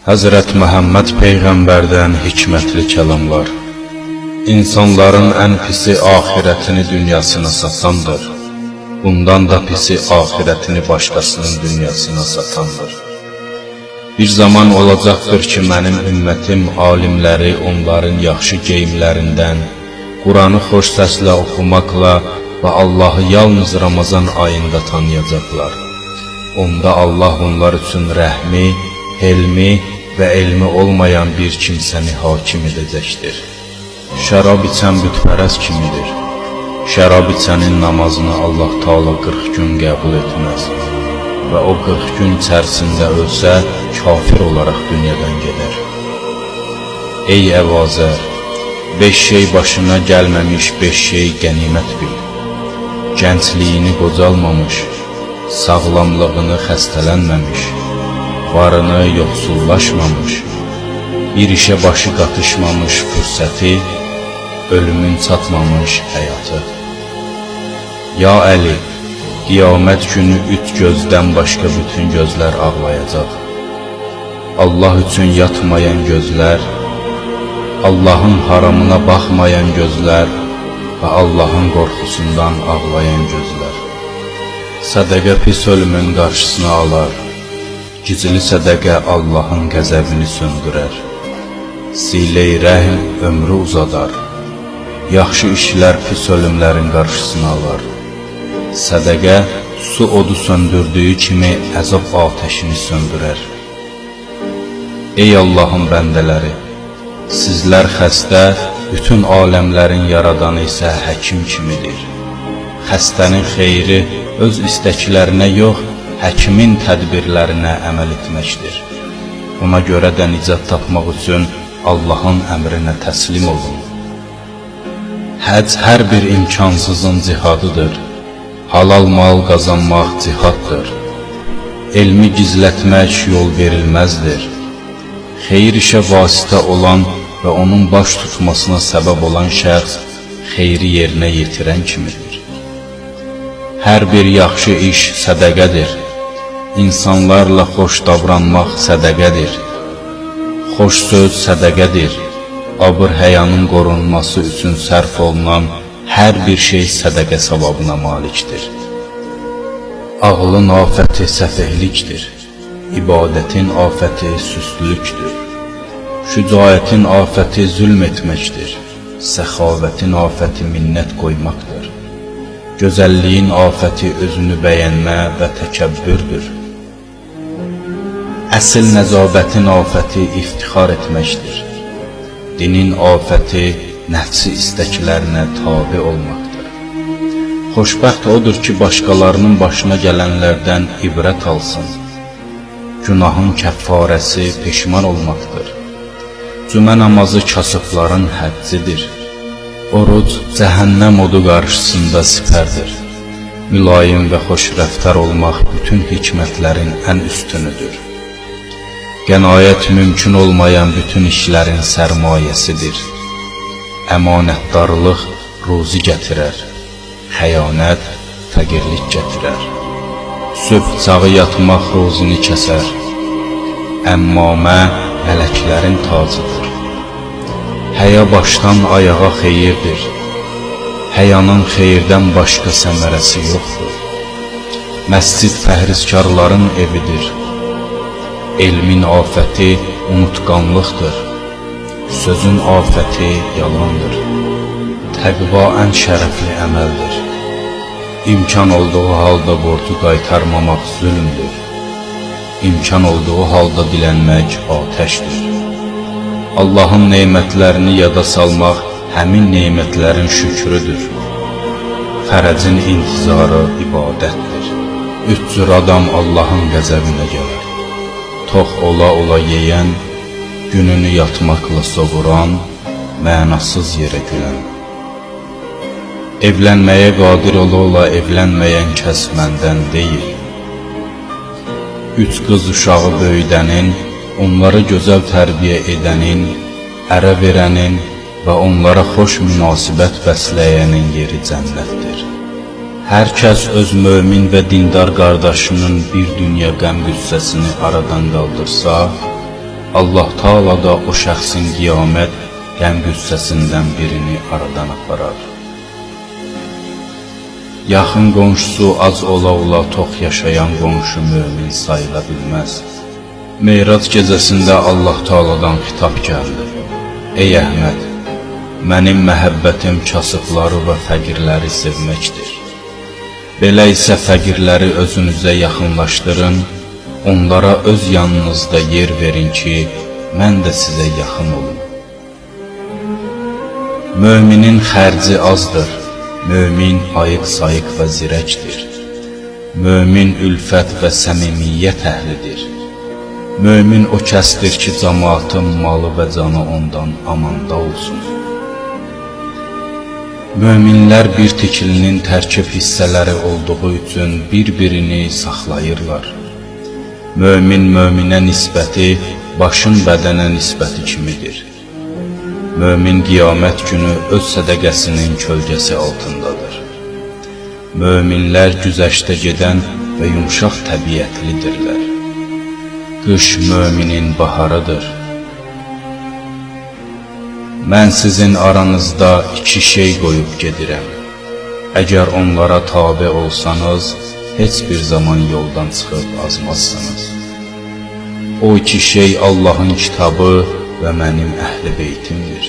Həzrət Məhəmməd Peyğəmbərdən hikmətli kəlamlar. İnsanların ən pisi ahirətini dünyasına satandır. Bundan da pisi ahirətini başqasının dünyasına satandır. Bir zaman olacaqdır ki, mənim ümmətim alimləri onların yaxşı geyimlərindən, Quranı xoş səslə oxumaqla və Allahı yalnız Ramazan ayında tanıyacaqlar. Onda Allah onlar üçün rəhmi, helmi və elmi olmayan bir kimsəni hakim edəcəkdir. Şərab içən bütpərəst kimidir. Şərab içənin namazını Allah Taala 40 gün qəbul etməz və o 40 gün içərisində ölsə, kafir olaraq dünyadan gedər. Ey əvazər, 5 şey başına gəlməmiş 5 şey qənimət bil. Gəncliyini qocalmamış, sağlamlığını xəstələnməmiş, varını yoxsullaşmamış, bir işə başı qatışmamış fürsəti, ölümün çatmamış həyatı. Ya Əli, qiyamət günü üç gözdən başqa bütün gözlər ağlayacaq. Allah üçün yatmayan gözlər, Allahın haramına baxmayan gözlər və Allahın qorxusundan ağlayan gözlər. Sədəqə pis ölümün qarşısını alar, gizli sədəqə Allahın qəzəbini söndürər. Silə-i rəhm ömrü uzadar, yaxşı işlər pis ölümlərin qarşısını alar. Sədəqə su odu söndürdüyü kimi əzab atəşini söndürər. Ey Allahın bəndələri, sizlər xəstə, bütün aləmlərin yaradanı isə həkim kimidir. Xəstənin xeyri öz istəklərinə yox, həkimin tədbirlərinə əməl etməkdir. Ona görə də nicat tapmaq üçün Allahın əmrinə təslim olun. Həcc hər bir imkansızın cihadıdır. Halal mal qazanmaq cihaddır. Elmi gizlətmək yol verilməzdir. Xeyir işə vasitə olan və onun baş tutmasına səbəb olan şəxs xeyri yerinə yetirən kimidir. Hər bir yaxşı iş sədəqədir. İnsanlarla xoş davranmaq sədəqədir. Xoş söz sədəqədir. Abır-həyanın qorunması üçün sərf olunan hər bir şey sədəqə savabına malikdir. Ağlın afəti səfehlikdir. İbadətin afəti süstlükdür. Şücaətin afəti zülm etməkdir. Səxavətin afəti minnət qoymaqdır. Gözəlliyin afəti özünü bəyənmə və təkəbbürdür. Əsl nəzabətin afəti iftixar etməkdir. Dinin afəti nəfsi istəklərinə tabi olmaqdır. Xoşbəxt odur ki, başqalarının başına gələnlərdən ibrət alsın. Günahın kəffarəsi peşman olmaqdır. Cümə namazı kasıbların həddidir. Oruc cəhənnəm odu qarşısında sipərdir. Mülayim və xoş rəftar olmaq bütün hikmətlərin ən üstünüdür. Qənaət mümkün olmayan bütün işlərin sərmayəsidir. Əmanətdarlıq ruzi gətirər, xəyanət fəqirlik gətirər. Sübh çağı yatmaq ruzini kəsər. Əmmamə mələklərin tacıdır. Həya başdan ayağa xeyirdir. Həyanın xeyirdən başqa səmərəsi yoxdur. Məscid fəhrizkarların evidir. Elmin afəti unutqanlıqdır. Sözün afəti yalandır. Təqva ən şərəfli əməldir. İmkan olduğu halda borcu qaytarmamaq zülmdür. İmkan olduğu halda dilənmək atəşdir. Allahın neymətlərini yada salmaq həmin neymətlərin şükrüdür. Fərəcin intizarı ibadətdir. Üç cür adam Allahın qəzəbinə gələr. Tox ola yeyən, gününü yatmaqla soğuran, mənasız yerə gülən. Evlənməyə qadir ola evlənməyən kəs məndən deyil. Üç qız uşağı böyüdənin, onları gözəl tərbiyə edənin, ərə verənin və onlara xoş münasibət bəsləyənin yeri cənnətdir. Hər kəs öz mömin və dindar qardaşının bir dünya qəm-qüssəsini aradan qaldırsa, Allah Taala da o şəxsin qiyamət qəm-qüssəsindən birini aradan aparar. Yaxın qonşusu az ola tox yaşayan qonşu mömin sayıla bilməz. Meyrac gecəsində Allah Taala'dan xitab gəldi. Ey Əhməd, mənim məhəbbətim kasıbları və fəqirləri sevməkdir. Belə isə fəqirləri özünüzə yaxınlaşdırın, onlara öz yanınızda yer verin ki, mən də sizə yaxın olum. Möminin xərci azdır, mömin ayıq-sayıq və zirəkdir. Mömin ülfət və səmimiyyət əhlidir. Mömin o kəsdir ki, cəmaatın malı və canı ondan amanda olsun. Möminlər bir tikilinin tərkib hissələri olduğu üçün bir-birini saxlayırlar. Mömin möminə nisbəti başın bədənə nisbəti kimidir. Mömin qiyamət günü öz sədəqəsinin kölgəsi altındadır. Möminlər güzəştə gedən və yumşaq təbiətlidirlər. Qış möminin baharıdır. Mən sizin aranızda iki şey qoyub gedirəm. Əgər onlara tabe olsanız, heç bir zaman yoldan çıxıb azmazsınız. O iki şey Allahın kitabı və mənim əhl-i beytimdir.